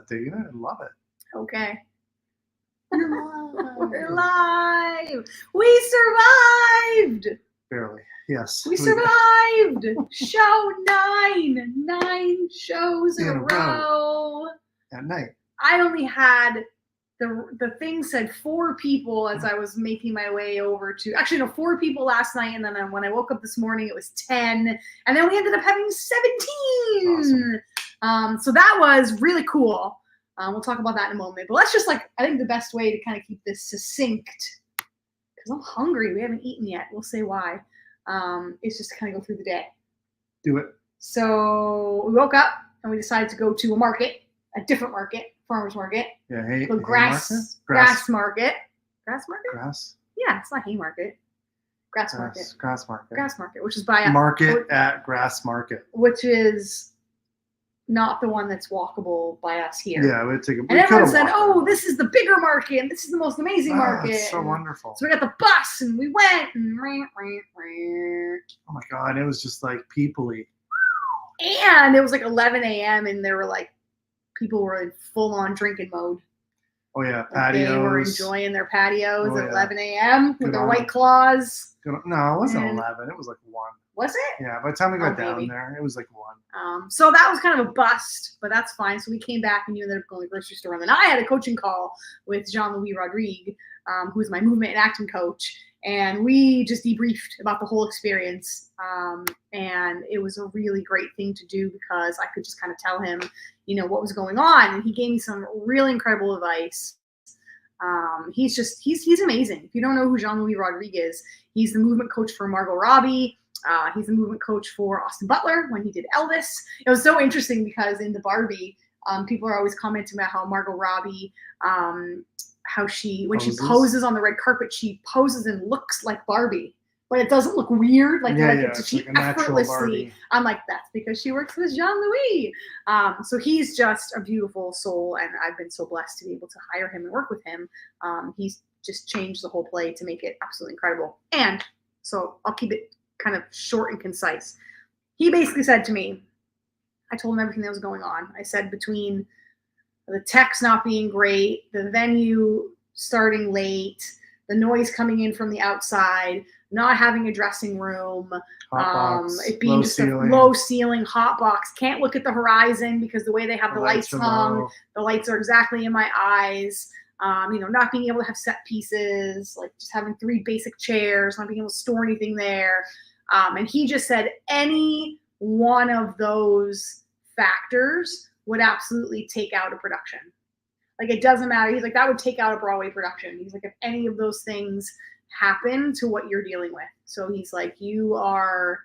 digging it. I love it. Okay. We're live. We survived. Barely. Yes. We survived. Show 9. 9 shows in a row. At night. I only had the thing said 4 people as I was making my way over to, actually no, 4 people last night, and then when I woke up this morning it was 10, and then we ended up having 17. Awesome. So that was really cool. We'll talk about that in a moment, but let's just I think the best way to kind of keep this succinct, because I'm hungry, we haven't eaten yet, we'll say why, is just to kind of go through the day. Do it. So we woke up and we decided to go to a different market, farmer's market. Yeah, grass market. Grass market? Grass? Yeah, it's not hay market. Grass market, which is by at Grass Market. Which is not the one that's walkable by us here. Yeah, we'd take a and everyone said, "Oh, this is the bigger market, and this is the most amazing market." It's so wonderful. So we got the bus, and we went, and oh my god, it was just like people-y. And it was 11 a.m. and there were people were in full-on drinking mode. Oh yeah, patios. They were enjoying their patios at 11 a.m. with their White Claws. No, it wasn't 11. It was 1. Was it? Yeah, by the time we got down there, it was 1. So that was kind of a bust, but that's fine. So we came back and you ended up going to the grocery store. And then I had a coaching call with Jean-Louis Rodrigue, who's my movement and acting coach. And we just debriefed about the whole experience. And it was a really great thing to do because I could just kind of tell him, what was going on. And he gave me some really incredible advice. He's amazing. If you don't know who Jean-Louis Rodrigue is, he's the movement coach for Margot Robbie. He's the movement coach for Austin Butler when he did Elvis. It was so interesting because in the Barbie, people are always commenting about how Margot Robbie, when she poses on the red carpet, she poses and looks like Barbie, but it doesn't look weird. She effortlessly. I'm like, that's because she works with Jean-Louis. So he's just a beautiful soul, and I've been so blessed to be able to hire him and work with him. He's just changed the whole play to make it absolutely incredible. And so I'll keep it kind of short and concise. He basically said to me, I told him everything that was going on. I said between the text not being great, the venue starting late, the noise coming in from the outside, not having a dressing room, it being just a low ceiling, hot box, can't look at the horizon because the way they have the lights hung, the lights are exactly in my eyes. Not being able to have set pieces, just having 3 basic chairs, not being able to store anything there. And he just said any one of those factors would absolutely take out a production. It doesn't matter. He's like, that would take out a Broadway production. He's like, if any of those things happen to what you're dealing with. So he's like, you are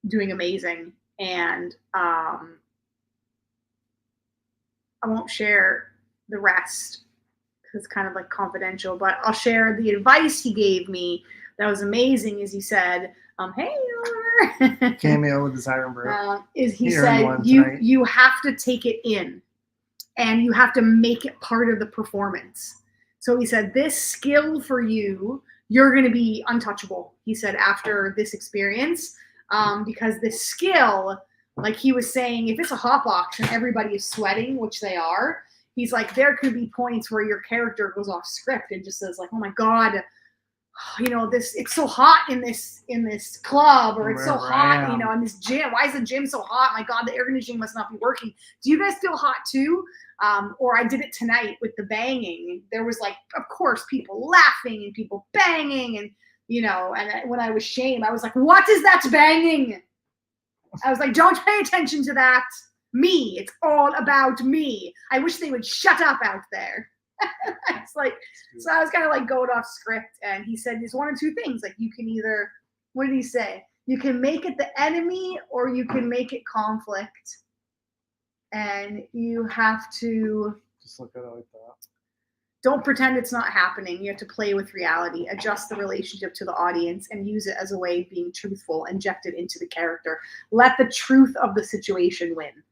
doing amazing. And I won't share the rest because it's kind of confidential, but I'll share the advice he gave me that was amazing. Is he said, hey, Oliver. Cameo with the Siren Brew. He said, you have to take it in and you have to make it part of the performance. So he said, this skill for you, you're going to be untouchable. He said, after this experience, because this skill, he was saying, if it's a hot box and everybody is sweating, which they are, he's like, there could be points where your character goes off script and just says oh my God, it's so hot in this club, or it's so hot, in this gym. Why is the gym so hot? My God, the air conditioning must not be working. Do you guys feel hot too? Or I did it tonight with the banging. There was of course, people laughing and people banging and, and when I was shamed, I was like, what is that banging? I was like, don't pay attention to that. Me. It's all about me. I wish they would shut up out there. It's so I was kind of going off script, and he said there's 1 or 2 things. You can either, what did he say? You can make it the enemy or you can make it conflict. And you have to just look at it like that. Don't pretend it's not happening. You have to play with reality, adjust the relationship to the audience, and use it as a way of being truthful, inject it into the character. Let the truth of the situation win.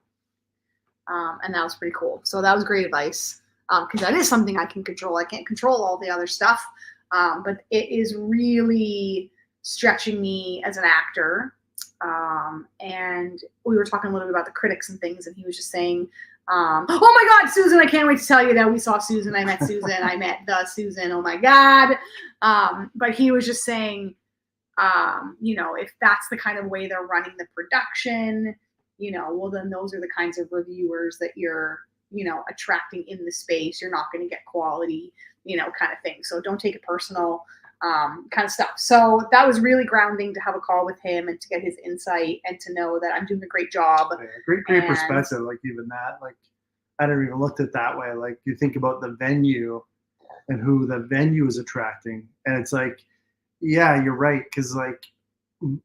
And that was pretty cool. So that was great advice. Because that is something I can control. I can't control all the other stuff, but it is really stretching me as an actor. And we were talking a little bit about the critics and things, and he was just saying, Oh my God, Susan, I can't wait to tell you that we saw Susan. I met Susan. I met the Susan. Oh my God. But he was just saying, if that's the kind of way they're running the production, well, then those are the kinds of reviewers that you're, attracting in the space. You're not going to get quality, kind of thing. So don't take it personal, kind of stuff. So that was really grounding to have a call with him and to get his insight and to know that I'm doing a great job. Yeah, great perspective. Like even that, like I never even looked at it that way. Like you think about the venue and who the venue is attracting, and it's like, yeah, you're right, because like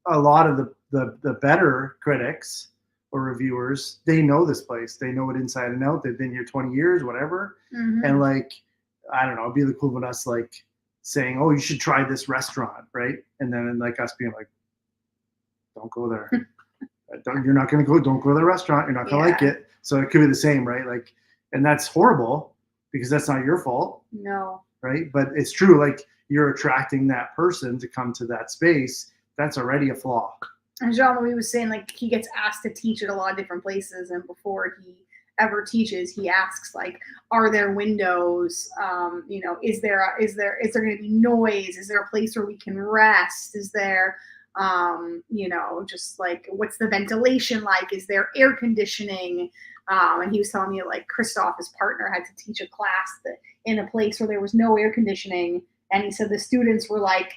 a lot of the better critics or reviewers, they know this place, they know it inside and out. They've been here 20 years, whatever, and like I don't know, it'd be the equivalent of us like saying, oh, you should try this restaurant, right? And then like us being like, don't go there. You're not going to go. Don't go to the restaurant. You're not going to like it. So it could be the same, right? Like, and that's horrible because that's not your fault. No. Right. But it's true. Like you're attracting that person to come to that space. That's already a flaw. And Jean-Louis was saying like he gets asked to teach at a lot of different places, and before he ever teaches, he asks like, are there windows? Is there going to be noise? Is there a place where we can rest? Is there just like, what's the ventilation like? Is there air conditioning? And he was telling me like Christoph, his partner, had to teach a class that in a place where there was no air conditioning. And he said the students were like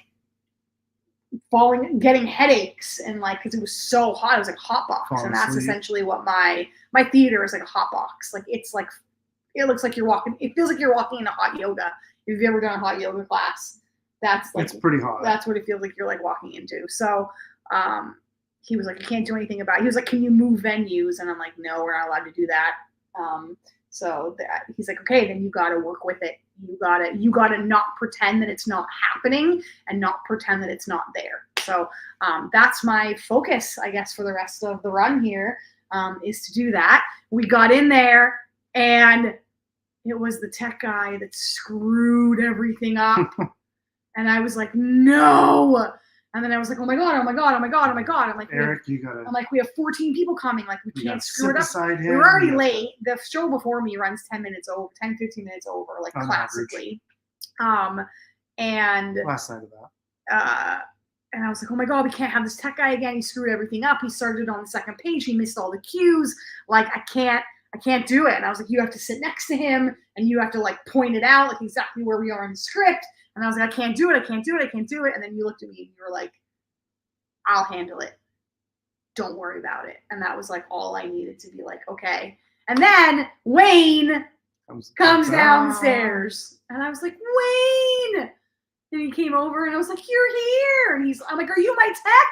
getting headaches, and like, cause it was so hot, it was like hot box. Honestly. And that's essentially what my theater is, like a hot box. Like it's like, it looks like it feels like you're walking into hot yoga. If you've ever done a hot yoga class, that's like, it's pretty hot. That's what it feels like you're like walking into. So he was like, you can't do anything about it. He was like, can you move venues? And I'm like, no, we're not allowed to do that. He's like, okay, then you got to work with it. You gotta not pretend that it's not happening and not pretend that it's not there. So that's my focus, I guess, for the rest of the run here, is to do that. We got in there and it was the tech guy that screwed everything up. And I was like, no. And then I was like, oh my God. I'm like, Eric, we have 14 people coming. Like, we can't screw it up. We We're were already late. The show before me runs 10, 15 minutes over, like classically. And last night of that. And I was like, oh my God, we can't have this tech guy again. He screwed everything up. He started on the second page. He missed all the cues. Like, I can't do it. And I was like, you have to sit next to him and you have to like point it out, like exactly where we are in the script. And I was like, I can't do it. And then you looked at me and you were like, I'll handle it. Don't worry about it. And that was like all I needed to be like, okay. And then Wayne comes downstairs. And I was like, Wayne. And he came over and I was like, you're here. And I'm like, are you my tech?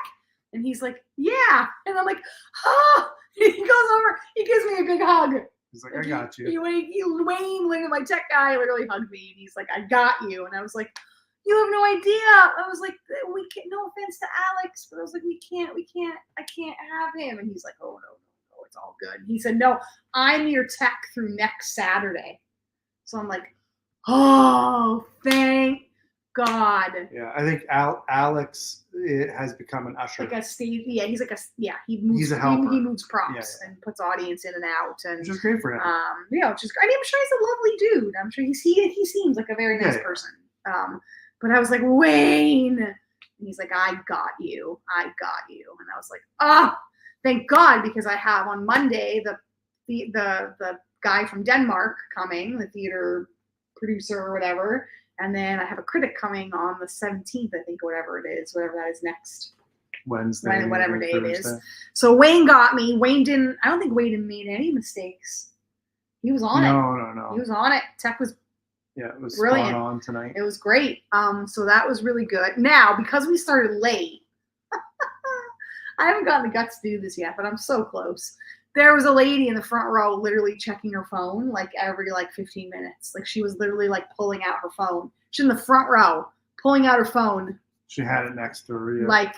And he's like, yeah. And I'm like, oh. He goes over, he gives me a big hug. He's like, I got you. Wayne, my tech guy, literally hugged me, and he's like, I got you. And I was like, you have no idea. I was like, we can't, no offense to Alex, but I was like, I can't have him. And he's like, oh, no, it's all good. And he said, no, I'm your tech through next Saturday. So I'm like, oh, thank God. Yeah, I think Alex has become an usher. Like a stage, yeah. He's like he moves. He's a helper. He moves props and puts audience in and out, and which is great for him. Which is great. I mean, I'm sure he's a lovely dude. I'm sure he seems like a very nice person. But I was like, Wayne, and he's like, I got you, and I was like, thank God, because I have on Monday the guy from Denmark coming, the theater producer or whatever. And then I have a critic coming on the 17th, I think, or whatever that is next Wednesday, whatever day it is. So Wayne got me. I don't think Wayne made any mistakes. He was on it. No. He was on it. Tech was it was brilliant. Spot on tonight. It was great. So that was really good. Now, because we started late, I haven't gotten the guts to do this yet, but I'm so close. There was a lady in the front row literally checking her phone like every 15 minutes. Like she was literally like pulling out her phone. She's in the front row pulling out her phone. She had it next to her. Yeah. Like,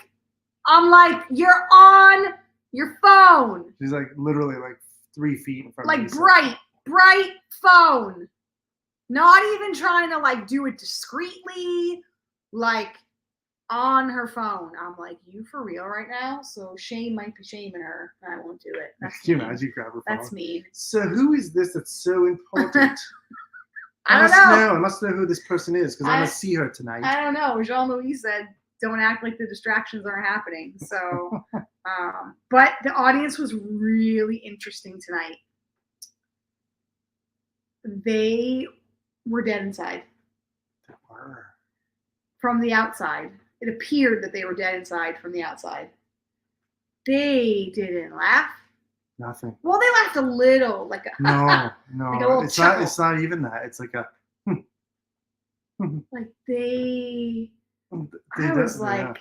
I'm like, you're on your phone. She's like literally like 3 feet in front of me. Like bright phone. Not even trying to like do it discreetly. Like on her phone. I'm like, you for real right now? So shame might be shaming her. I won't do it. That's Can you mean. imagine you grab her phone? That's mean. So who is this that's so important? I don't know. I must know who this person is because I must see her tonight. I don't know. Jean-Louis said, don't act like the distractions aren't happening. So, but the audience was really interesting tonight. They were dead inside. They were. From the outside. It appeared that they were dead inside from the outside. They didn't laugh. Nothing. Well, they laughed a little, like a no. like a little it's chuckle. not. It's not even that. It's like a. Like they was like,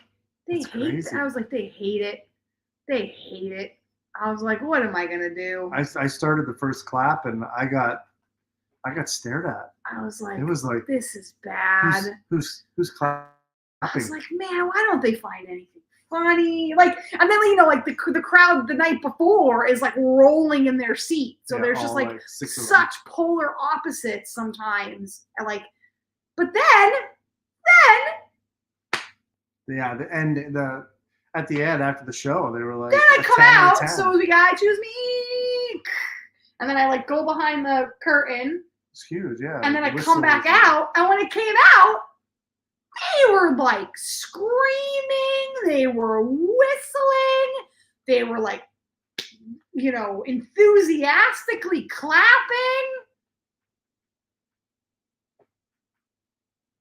they hate it. I was like, they hate it. They hate it. I was like, what am I gonna do? I started the first clap and I got stared at. I was like, it was like, this is bad. Who's clapping? I was like, man, why don't they find anything funny? Like, and then like the crowd the night before is like rolling in their seat, so there's just like such polar opposites sometimes. And like, but then at the end after the show they were like, then I come out, so we got choose me, and then I like go behind the curtain. It's huge, yeah. And then I come back out, and when it came out, they were like screaming, they were whistling, they were like, enthusiastically clapping.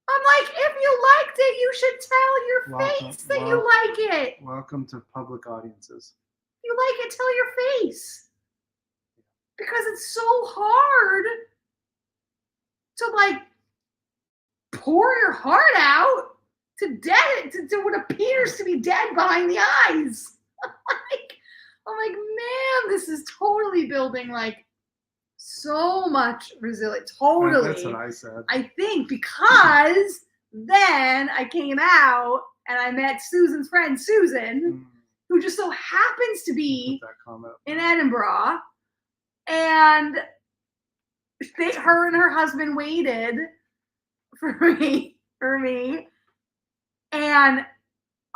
I'm like, if you liked it, you should tell your face that you like it. Welcome to public audiences. If you like it, tell your face. Because it's so hard to like pour your heart out to what appears to be dead behind the eyes. I'm like, man, this is totally building like so much resilience. Totally. That's what I said. I think because then I came out and I met Susan's friend Susan, who just so happens to be in Edinburgh, and her and her husband waited for me, and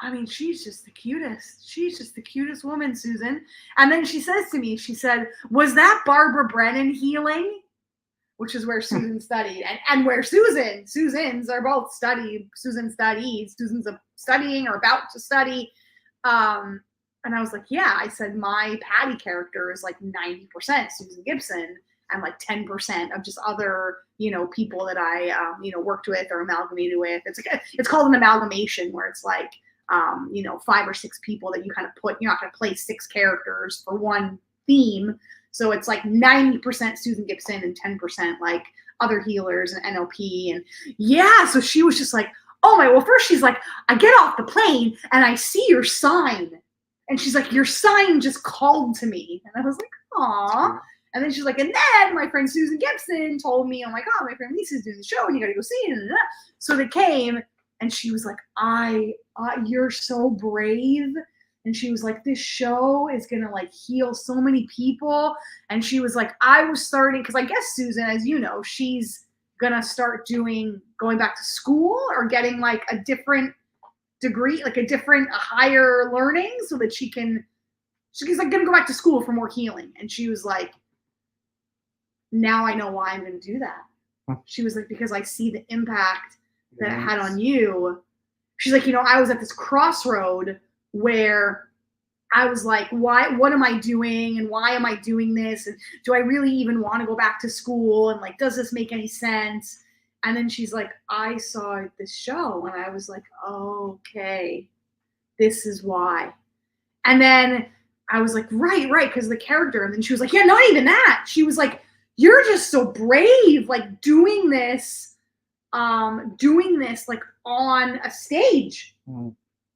I mean, she's just the cutest. She's just the cutest woman, Susan. And then she says to me, she said, was that Barbara Brennan healing? Which is where Susan studied. And where Susan's are both studied. Susan studied. Susan's studying or about to study. And I was like, yeah. I said, my Patty character is like 90% Susan Gibson and like 10% of just other, people that I, worked with or amalgamated with. It's called an amalgamation where it's like, 5 or 6 people that you kind of put, you're not going to play 6 characters for one theme. So it's like 90% Susan Gibson and 10% like other healers and NLP. And yeah, so she was just like, oh my, well, first she's like, I get off the plane and I see your sign. And she's like, your sign just called to me. And I was like, aw. And then she's like, and then my friend Susan Gibson told me, oh my God, my friend Lisa's doing the show and you got to go see it. So they came. And she was like, you're so brave. And she was like, this show is going to like heal so many people. And she was like, I was starting, because I guess Susan, as you know, she's going to start going back to school or getting like a different degree, like a higher learning so that she's like going to go back to school for more healing. And she was like, now I know why I'm going to do that. She was like, because I see the impact that it had on you. She's like, I was at this crossroad where I was like, what am I doing? And why am I doing this? And do I really even want to go back to school? And like, does this make any sense? And then she's like, I saw this show and I was like, okay, this is why. And then I was like, right, because the character. And then she was like, yeah, not even that. She was like, you're just so brave, like doing this like on a stage.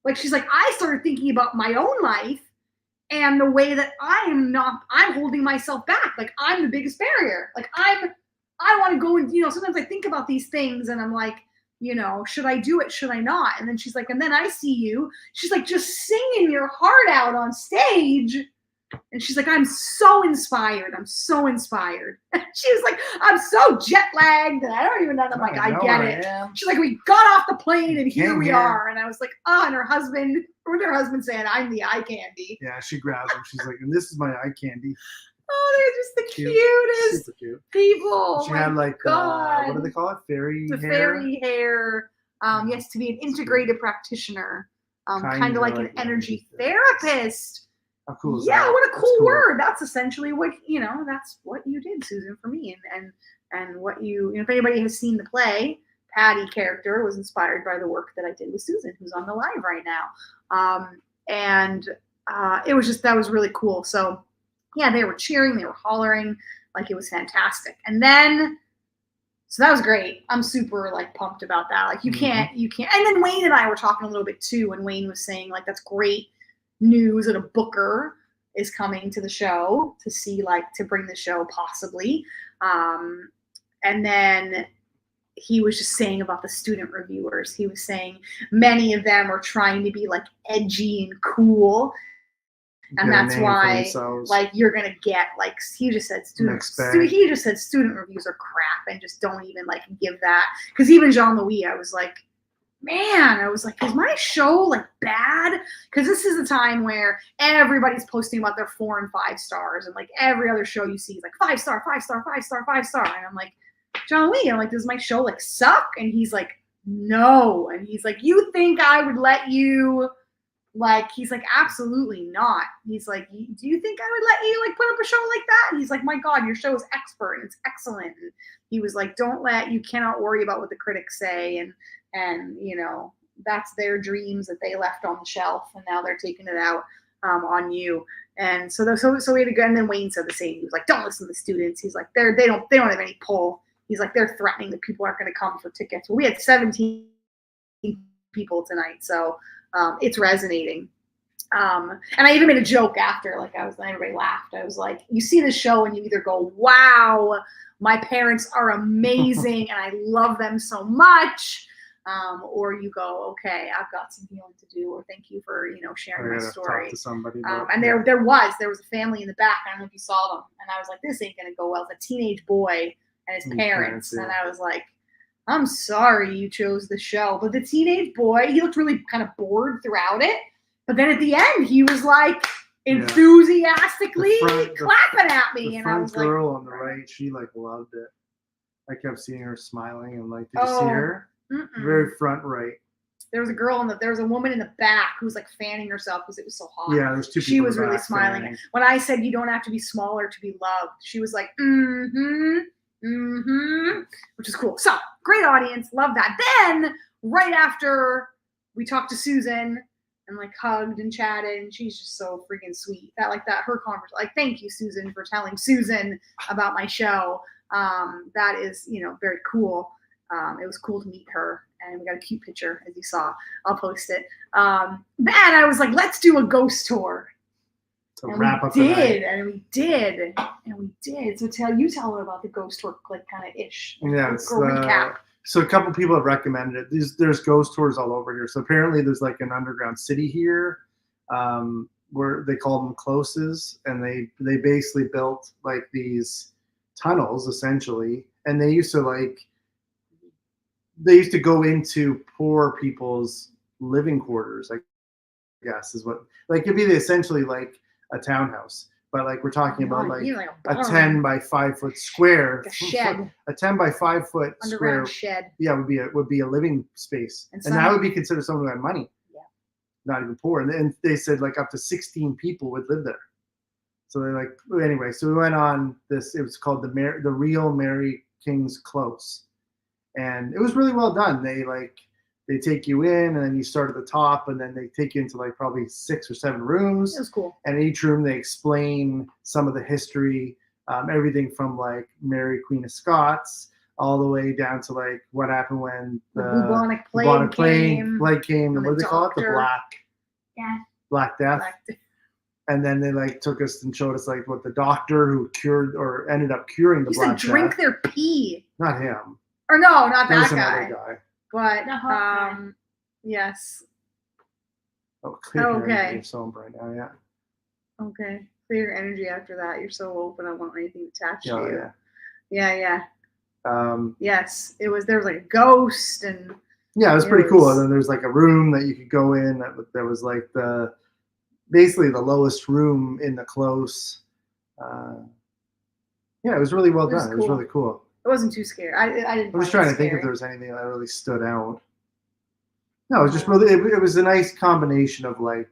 Like she's like, I started thinking about my own life and the way that I'm holding myself back. Like I'm the biggest barrier. Like I want to go and, sometimes I think about these things and I'm like, should I do it? Should I not? And then she's like, and then I see you. She's like, just singing your heart out on stage. And she's like, I'm so inspired. I'm so inspired. She was like, I'm so jet lagged. And I don't even know. I'm like, I get it. She's like, we got off the plane and here we are. And I was like, oh, and her husband saying, I'm the eye candy. Yeah, she grabs him. She's like, and this is my eye candy. Oh, they're just the cutest Super cute. people. She had like, what do they call it? Fairy hair? Fairy hair. Yes, to be an integrated practitioner. Kind of like an energy therapist. How cool is yeah, that? what a cool word. That's essentially what, that's what you did, Susan, for me. And what you if anybody has seen the play, Patty character was inspired by the work that I did with Susan, who's on the live right now. It was that was really cool. So yeah, they were cheering, they were hollering, like it was fantastic. And then, so that was great. I'm super like pumped about that. Like you can't. And then Wayne and I were talking a little bit too, and Wayne was saying like, that's great news that a booker is coming to the show to see, like, to bring the show possibly. And then he was just saying about the student reviewers. He was saying many of them are trying to be like edgy and cool. And that's why, like, you're gonna get like he just said student reviews are crap and just don't even like give that. Because even Jean-Louis, I was like, is my show like bad? Because this is a time where everybody's posting about their 4 and 5 stars, and like every other show you see is like 5 star, 5 star, 5 star, 5 star. And I'm like, Jean-Louis, I'm like, does my show like suck? And he's like, no. And he's like, you think I would let you? Like, he's like, absolutely not. He's like, do you think I would let you like put up a show like that? And he's like, my God, your show is expert and it's excellent. And he was like, you cannot worry about what the critics say. And that's their dreams that they left on the shelf, and now they're taking it out on you. And so we had to go. And then Wayne said the same. He was like, don't listen to the students. He's like, they don't have any pull. He's like, they're threatening that people aren't going to come for tickets. Well, we had 17 people tonight, so it's resonating. And I even made a joke after, like everybody laughed. I was like, you see the show and you either go, wow, my parents are amazing and I love them so much. Or you go, okay, I've got some healing to do, or thank you for, sharing my story. Talk to somebody and there was a family in the back. I don't know if you saw them. And I was like, this ain't going to go well. It's a teenage boy and his parents. And I was like, I'm sorry you chose the show. But the teenage boy, he looked really kind of bored throughout it. But then at the end, he was like enthusiastically clapping at me. And I was like, the girl on the right, she like loved it. I kept seeing her smiling and like, did you see her? Very front right. There was a woman in the back who was like fanning herself because it was so hot. Yeah, there's 2 people. She was really smiling. Fanning. When I said you don't have to be smaller to be loved, she was like, which is cool. So great audience, love that. Then right after we talked to Susan and like hugged and chatted, and she's just so freaking sweet. Her conversation, like, thank you, Susan, for telling Susan about my show. That is, very cool. It was cool to meet her, and we got a cute picture, as you saw. I'll post it. Then I was like, let's do a ghost tour. And wrap up the night. And we did. So tell her about the ghost tour, like kind of ish. Yeah, recap. So a couple people have recommended it. There's ghost tours all over here. So apparently there's like an underground city here, where they call them closes, and they basically built like these tunnels essentially, and they used to go into poor people's living quarters, I guess is what, like, it'd be essentially like a townhouse, but like we're talking about like a 10 by 5 foot square, like a shed, a 10 by 5 foot underground square shed. Yeah, would be a living space, and that would be considered someone who had money. Yeah, not even poor. And they said like up to 16 people would live there. So they're like, anyway. So we went on this. It was called the Real Mary King's Close, and it was really well done. They take you in, and then you start at the top, and then they take you into like probably 6 or 7 rooms. It was cool. And in each room, they explain some of the history, everything from like Mary Queen of Scots all the way down to like what happened when the bubonic plague came. What do they call it? The Black Death. And then they like took us and showed us like what the doctor who cured or ended up curing the Black Death. He said drink their pee. Not him. Or no, not that guy. But yes. Oh, clear. Okay. You're so bright now, yeah. Okay. clear energy after that. You're so open. I don't want anything attached to you. Yeah. Yeah. Yes, it was. There was like a ghost, and yeah, it was pretty cool. And then there's like a room that you could go in. That was like basically the lowest room in the close. Yeah, it was really well done. It was really cool. It wasn't too scary. I didn't. I was trying to think if there was anything that really stood out. No, it was just really. It was a nice combination of like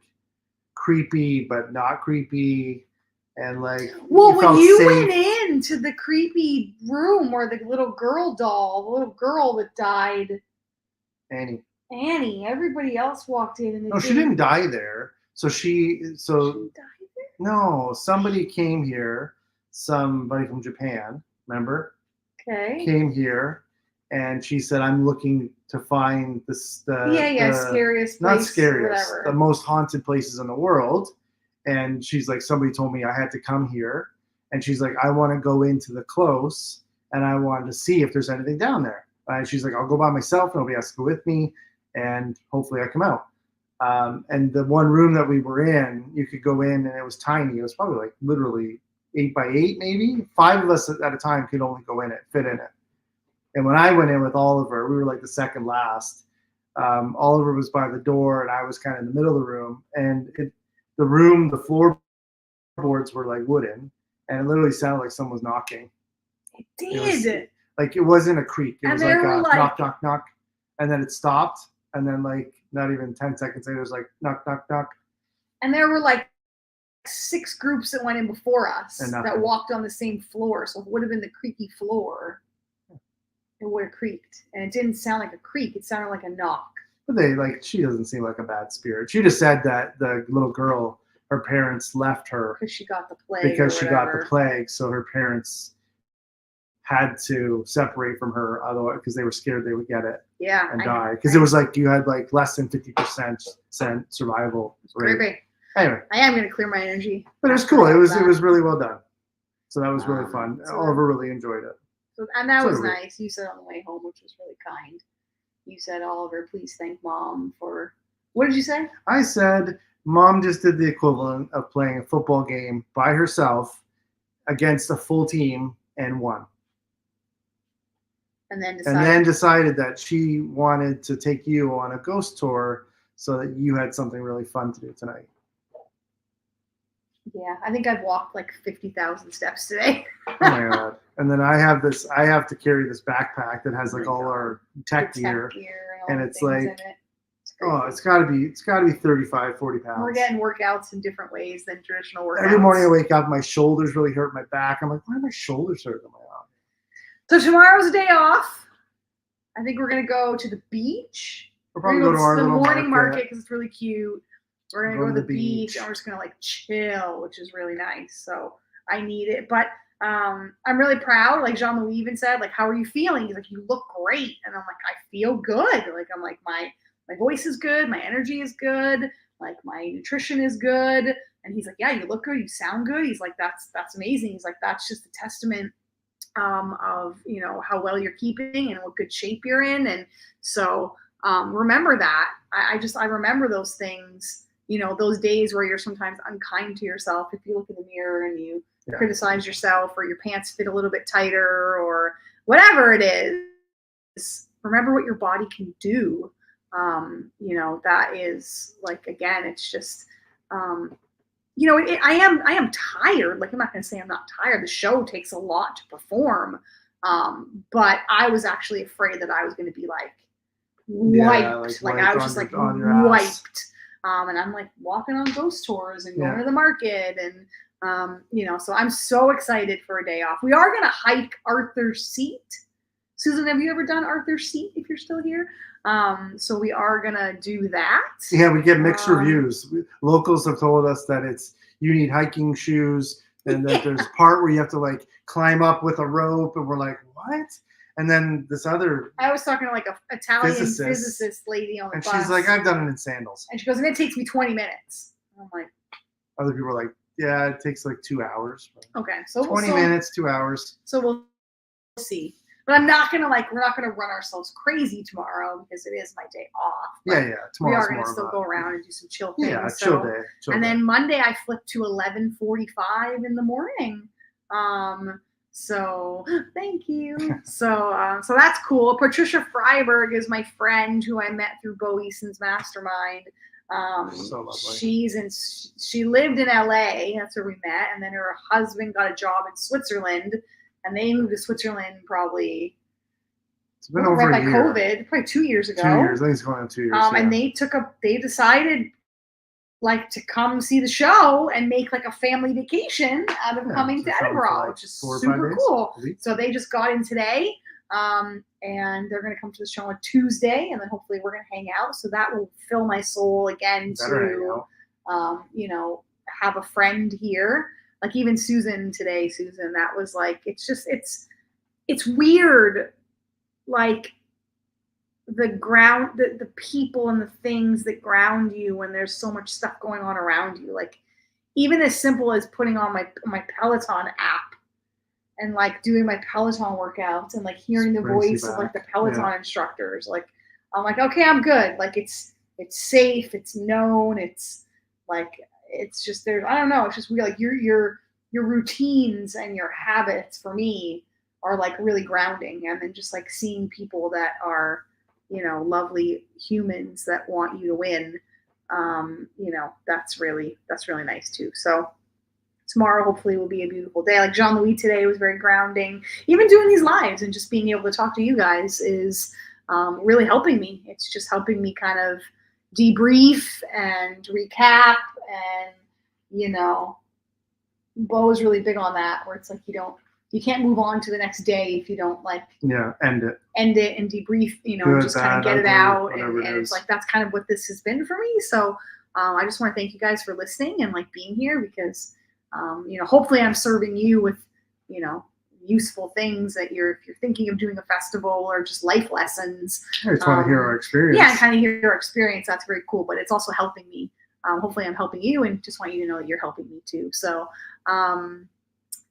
creepy but not creepy, and like. Well, when you went into the creepy room where the little girl that died. Annie. Everybody else walked in and. No, she didn't die there. She died there? No, somebody came here. Somebody from Japan, remember? Okay. Came here, and she said, "I'm looking to find the scariest place, not scariest, whatever. The most haunted places in the world." And she's like, "Somebody told me I had to come here," and she's like, "I want to go into the close, and I wanted to see if there's anything down there." And she's like, "I'll go by myself. Nobody has to go with me, and hopefully I come out." And the one room that we were in, you could go in, and it was tiny. It was probably like literally 8 by 8, maybe 5 of us at a time could only fit in it. And when I went in with Oliver, we were like the second last. Oliver was by the door, and I was kind of in the middle of the room. And the floorboards were like wooden, and it literally sounded like someone was knocking. It did. It wasn't a creak. It was like a knock, knock, knock, and then it stopped. And then like not even 10 seconds later, it was like knock, knock, knock. And there were like 6 groups that went in before us that walked on the same floor. So it would have been the creaky floor. It would have creaked. And it didn't sound like a creak. It sounded like a knock. But she doesn't seem like a bad spirit. She just said that the little girl, her parents left her. Because she got the plague. So her parents had to separate from her, otherwise, because they were scared they would get it and die. Because it was like you had like less than 50% survival rate. Great. Anyway, I am going to clear my energy. But it was cool. It was really well done. So that was really fun. Oliver really enjoyed it. And that was nice. You said on the way home, which was really kind. You said, "Oliver, please thank Mom for." What did you say? I said, "Mom just did the equivalent of playing a football game by herself against a full team and won." And then decided that she wanted to take you on a ghost tour so that you had something really fun to do tonight. Yeah, I think I've walked like 50,000 steps today. Oh my God. And then I have to carry this backpack that has like all our tech gear and it's like, it's gotta be 35, 40 pounds. We're getting workouts in different ways than traditional workouts. Every morning I wake up, my shoulders really hurt my back. I'm like, why are my shoulders hurting my arm? So tomorrow's a day off. I think we're gonna go to the beach. We'll probably go to our little morning market because it's really cute. We're gonna go to the beach and we're just gonna like chill, which is really nice. So I need it, but I'm really proud. Like Jean-Louis even said, like, "How are you feeling?" He's like, "You look great," and I'm like, "I feel good." Like I'm like my voice is good, my energy is good, like my nutrition is good, and he's like, "Yeah, you look good, you sound good." He's like, "That's amazing." He's like, "That's just a testament of how well you're keeping and what good shape you're in." And so remember that. I remember those things. Those days where you're sometimes unkind to yourself. If you look in the mirror and you criticize yourself, or your pants fit a little bit tighter, or whatever it is, remember what your body can do. That is like, again, it's just, I am tired. Like, I'm not going to say I'm not tired. The show takes a lot to perform. But I was actually afraid that I was going to be like wiped. I was just like wiped. And I'm like walking on ghost tours and going to the market and, so I'm so excited for a day off. We are going to hike Arthur's Seat. Susan, have you ever done Arthur's Seat if you're still here? So we are going to do that. Yeah, we get mixed reviews. Locals have told us that you need hiking shoes and that there's a part where you have to like climb up with a rope. And we're like, what? And then this other... I was talking to like an Italian physicist lady on the bus. And she's like, "I've done it in sandals." And she goes, "And it takes me 20 minutes. And I'm like... Other people are like, "Yeah, it takes like 2 hours." Okay. So 20 minutes, 2 hours. So we'll see. But I'm not gonna we're not gonna run ourselves crazy tomorrow because it is my day off. Yeah. We Tomorrow's are gonna more still of go around and do some chill things. Yeah, chill day. And then Monday I flipped to 11:45 in the morning. So thank you. So that's cool. Patricia Freiberg is my friend who I met through Bo Eason's mastermind. So lovely. She lived in LA. That's where we met. And then her husband got a job in Switzerland, and they moved to Switzerland probably. It's been over right a by year. COVID, probably 2 years ago. 2 years. I think it's going on 2 years. And they decided to come see the show and make a family vacation out of coming to Edinburgh, which is super cool. So they just got in today, and they're going to come to the show on Tuesday, and then hopefully we're going to hang out. So that will fill my soul again to, have a friend here. Even Susan today, that was it's weird. The people and the things that ground you when there's so much stuff going on around you, even as simple as putting on my Peloton app and doing my Peloton workouts and hearing the voice of the Peloton instructors. I'm okay, I'm good. It's safe, it's known, it's just there. I don't know, it's just weird. Your routines and your habits for me are really grounding, and then just seeing people that are lovely humans that want you to win. That's really nice too. So tomorrow hopefully will be a beautiful day. Jean-Louis today was very grounding. Even doing these lives and just being able to talk to you guys is really helping me. It's just helping me kind of debrief and recap, and Bo is really big on that, where it's you can't move on to the next day if you don't end it and debrief, Good, just kind of get it out. And it's that's kind of what this has been for me. So I just want to thank you guys for listening and being here, because hopefully I'm serving you with useful things that if you're thinking of doing a festival or just life lessons. I just want to hear our experience. Yeah, kind of hear our experience. That's very cool, but it's also helping me. Hopefully I'm helping you, and just want you to know that you're helping me too. So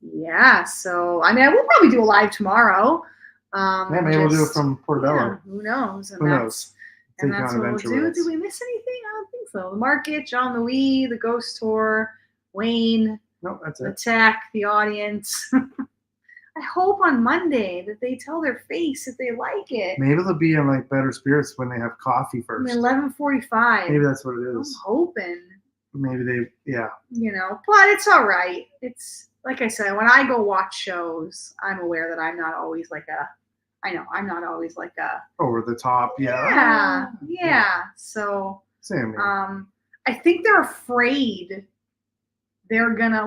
yeah, so I will probably do a live tomorrow. Maybe we'll do it from Portobello. Yeah, who knows? Who knows? And that's what we'll do. Did we miss anything? I don't think so. The market, Jean-Louis, the ghost tour, Wayne. No, that's the it. tech, the audience. I hope on Monday that they tell their face if they like it. Maybe they'll be in better spirits when they have coffee first. 11:45. Maybe that's what it is. I'm hoping. Maybe But it's all right. It's like I said, when I go watch shows, I'm aware that I'm not always I'm not always over the top. Yeah. So same. I think they're afraid they're gonna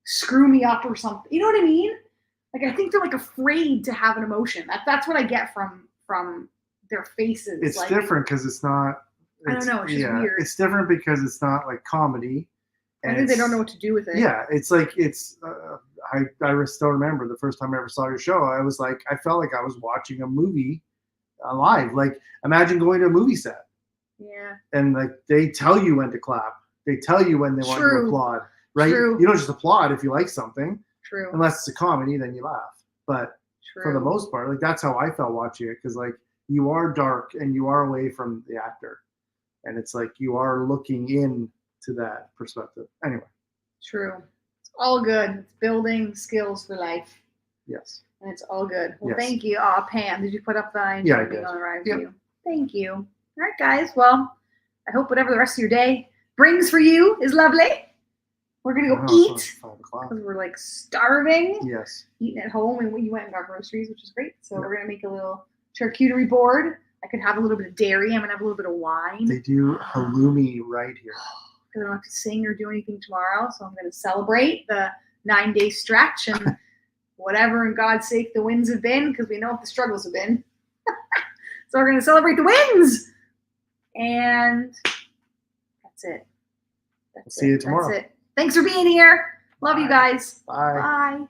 screw me up or something. You know what I mean? I think they're afraid to have an emotion. That's what I get from their faces. It's different because it's not. I don't know. It's just weird. It's different because it's not comedy. I think they don't know what to do with it. Yeah, it's I still remember the first time I ever saw your show. I was I felt like I was watching a movie live. Imagine going to a movie set. Yeah. And they tell you when to clap. They tell you when they want to applaud. Right? True. You don't just applaud if you like something. True. Unless it's a comedy, then you laugh. But for the most part, that's how I felt watching it, because you are dark and you are away from the actor, and it's you are looking in to that perspective. Anyway. True. It's all good. It's building skills for life. Yes. And it's all good. Well, yes. Thank you. Pam, did you put up the I yeah, I did. on the right view? Thank you. All right, guys. Well, I hope whatever the rest of your day brings for you is lovely. We're going to go eat because we're starving. Yes. Eating at home, and you went and got groceries, which is great. So we're going to make a little charcuterie board. I could have a little bit of dairy. I'm going to have a little bit of wine. They do halloumi right here. I don't have to sing or do anything tomorrow, so I'm going to celebrate the 9-day stretch and whatever in God's sake the wins have been, because we know what the struggles have been. So we're going to celebrate the wins, and that's it. See you tomorrow. That's it. Thanks for being here. Love you guys. Bye. Bye.